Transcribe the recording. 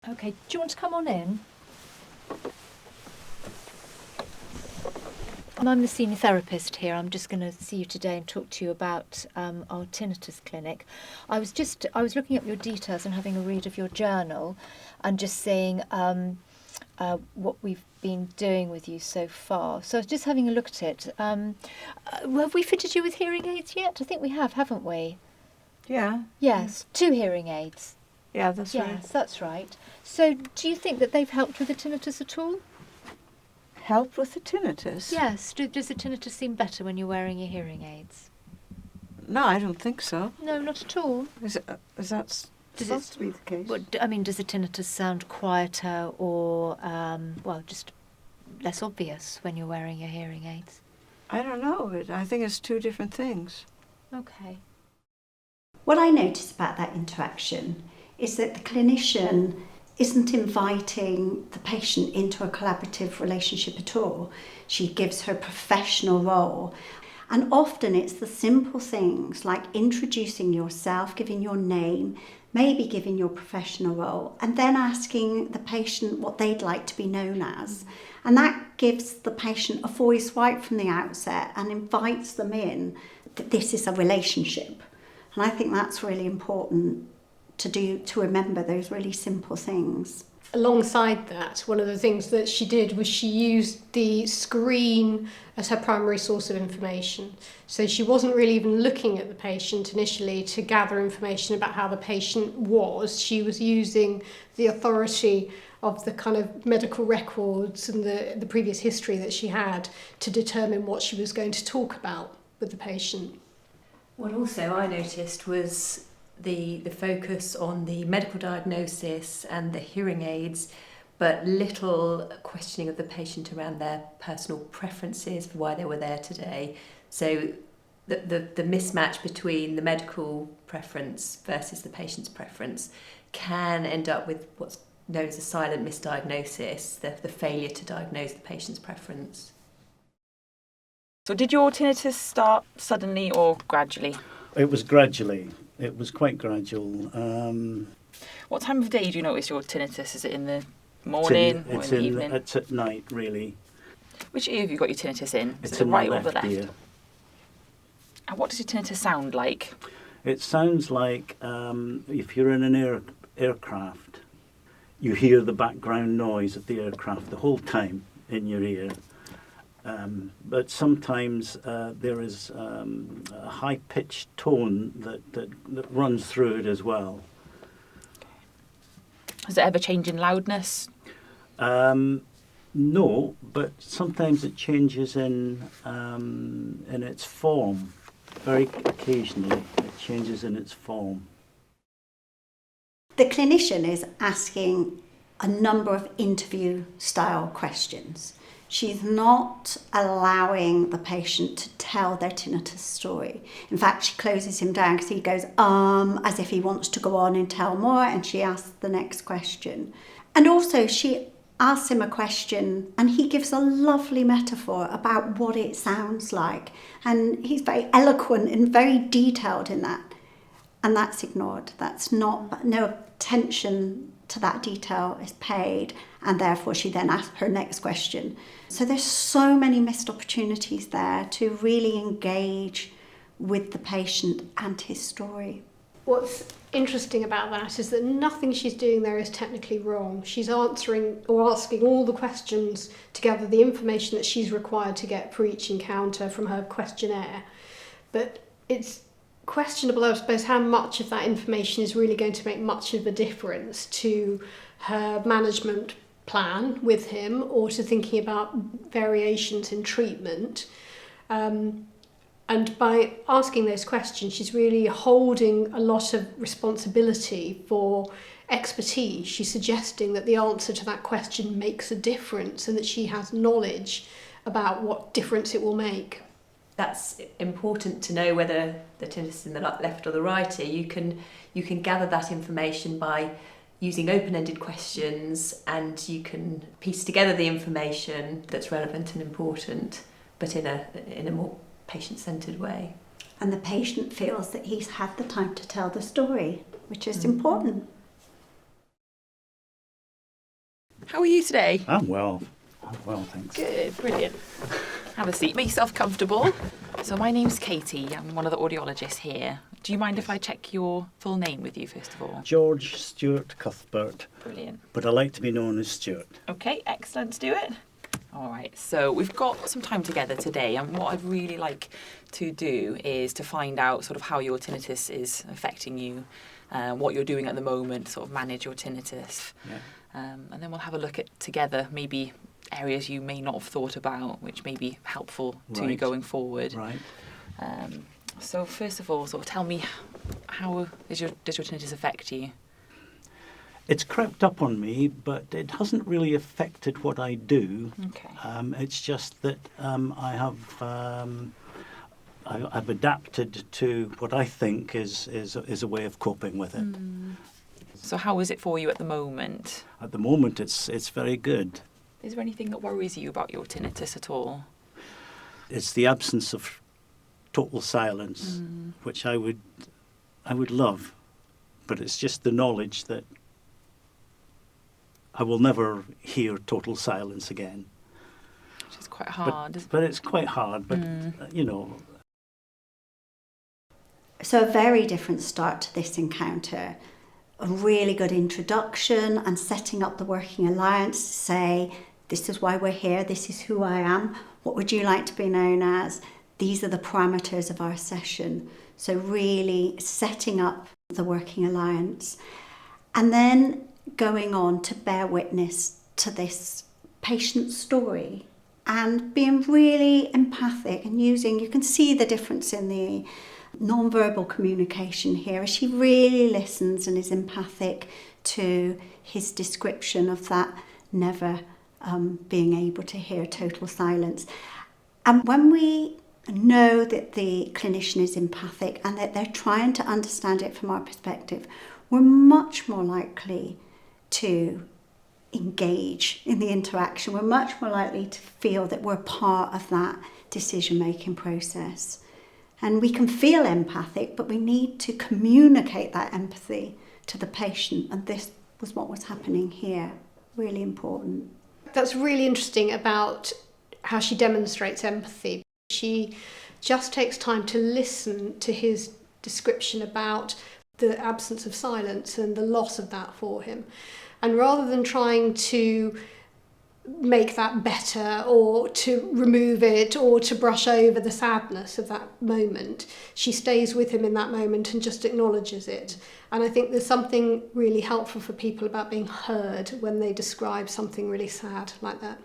Okay, do you want to come on in? I'm the senior therapist here. I'm just going to see you today and talk to you about our tinnitus clinic. I was looking up your details and having a read of your journal and just seeing what we've been doing with you so far. So I was just having a look at it. Have we fitted you with hearing aids yet? I think we have, haven't we? Yeah. Yes, 2 hearing aids. Yeah, that's right. Yes, that's right. So do you think that they've helped with the tinnitus at all? Help with the tinnitus? Yes. Does the tinnitus seem better when you're wearing your hearing aids? No, I don't think so. No, not at all. Is that supposed to be the case? Does the tinnitus sound quieter or, just less obvious when you're wearing your hearing aids? I don't know. I think it's 2 different things. Okay. What I notice about that interaction is that the clinician isn't inviting the patient into a collaborative relationship at all. She gives her professional role. And often it's the simple things like introducing yourself, giving your name, maybe giving your professional role, and then asking the patient what they'd like to be known as. And that gives the patient a voice right from the outset and invites them in that this is a relationship. And I think that's really important to remember those really simple things. Alongside that, one of the things that she did was she used the screen as her primary source of information. So she wasn't really even looking at the patient initially to gather information about how the patient was. She was using the authority of the kind of medical records and the previous history that she had to determine what she was going to talk about with the patient. What also I noticed was the focus on the medical diagnosis and the hearing aids, but little questioning of the patient around their personal preferences for why they were there today. So the mismatch between the medical preference versus the patient's preference can end up with what's known as a silent misdiagnosis, the failure to diagnose the patient's preference. So did your tinnitus start suddenly or gradually? It was gradually. It was quite gradual. What time of day do you notice your tinnitus? Is it in the morning or in the evening? It's at night, really. Which ear have you got your tinnitus in? Is It's it the in right my or the left? ear. And what does your tinnitus sound like? It sounds like if you're in an aircraft, you hear the background noise of the aircraft the whole time in your ear. But sometimes there is a high-pitched tone that runs through it as well. Does it ever change in loudness? No, but sometimes it changes in its form. Very occasionally, it changes in its form. The clinician is asking a number of interview-style questions. She's not allowing the patient to tell their tinnitus story. In fact, she closes him down because he goes, as if he wants to go on and tell more, and she asks the next question. And also, she asks him a question, and he gives a lovely metaphor about what it sounds like. And he's very eloquent and very detailed in that. And that's ignored. No attention to that detail is paid, and therefore she then asks her next question. So there's so many missed opportunities there to really engage with the patient and his story. What's interesting about that is that nothing she's doing there is technically wrong. She's answering or asking all the questions to gather the information that she's required to get for each encounter from her questionnaire. But it's questionable, I suppose, how much of that information is really going to make much of a difference to her management plan with him or to thinking about variations in treatment. And by asking those questions, she's really holding a lot of responsibility for expertise. She's suggesting that the answer to that question makes a difference and that she has knowledge about what difference it will make. That's important to know whether the tinnitus is in the left or the right ear. You can gather that information by using open-ended questions, and you can piece together the information that's relevant and important, but in a more patient-centred way. And the patient feels that he's had the time to tell the story, which is important. are you today? I'm well. Thanks. Good, brilliant. Have a seat. Make yourself comfortable. So my name's Katie. I'm one of the audiologists here. Do you mind if I check your full name with you first of all? George Stewart Cuthbert. Brilliant. But I like to be known as Stewart. Okay, excellent. Let's do it. All right, so we've got some time together today, and what I'd really like to do is to find out sort of how your tinnitus is affecting you, what you're doing at the moment, sort of manage your tinnitus. Yeah. And then we'll have a look at together maybe areas you may not have thought about, which may be helpful to you going forward. Right. So first of all, sort of tell me, how does your tinnitus affect you? It's crept up on me, but it hasn't really affected what I do. Okay. It's just that I've adapted to what I think is a way of coping with it. So how is it for you at the moment? At the moment, it's very good. Is there anything that worries you about your tinnitus at all? It's the absence of total silence, which I would love, but it's just the knowledge that I will never hear total silence again. Which is quite hard. But it's quite hard, but you know. So a very different start to this encounter. A really good introduction and setting up the working alliance to say, this is why we're here, this is who I am, what would you like to be known as? These are the parameters of our session. So really setting up the working alliance. And then going on to bear witness to this patient's story and being really empathic and you can see the difference in the non-verbal communication here as she really listens and is empathic to his description of that never being able to hear total silence. And when we know that the clinician is empathic and that they're trying to understand it from our perspective, we're much more likely to engage in the interaction. We're much more likely to feel that we're part of that decision-making process. And we can feel empathic, but we need to communicate that empathy to the patient. And this was what was happening here. Really important. That's really interesting about how she demonstrates empathy. She just takes time to listen to his description about the absence of silence and the loss of that for him. And rather than trying to make that better or to remove it or to brush over the sadness of that moment, she stays with him in that moment and just acknowledges it. And I think there's something really helpful for people about being heard when they describe something really sad like that.